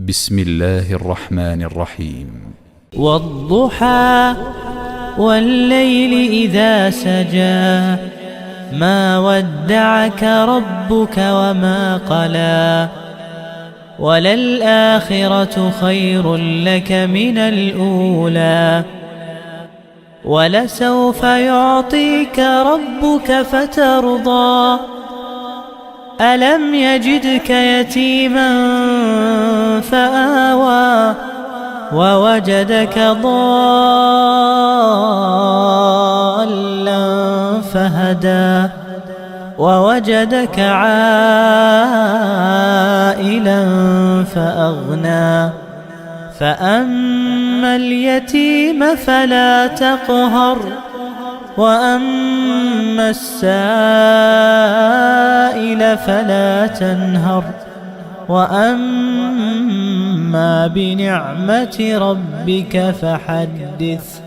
بسم الله الرحمن الرحيم. والضحى والليل إذا سجى ما ودعك ربك وما قلى وللآخرة خير لك من الأولى ولسوف يعطيك ربك فترضى ألم يجدك يتيما فآوى ووجدك ضالا فهدى ووجدك عائلا فأغنى فأما اليتيم فلا تقهر وأما السائل فلا تنهر وأما بنعمة ربك فحدث.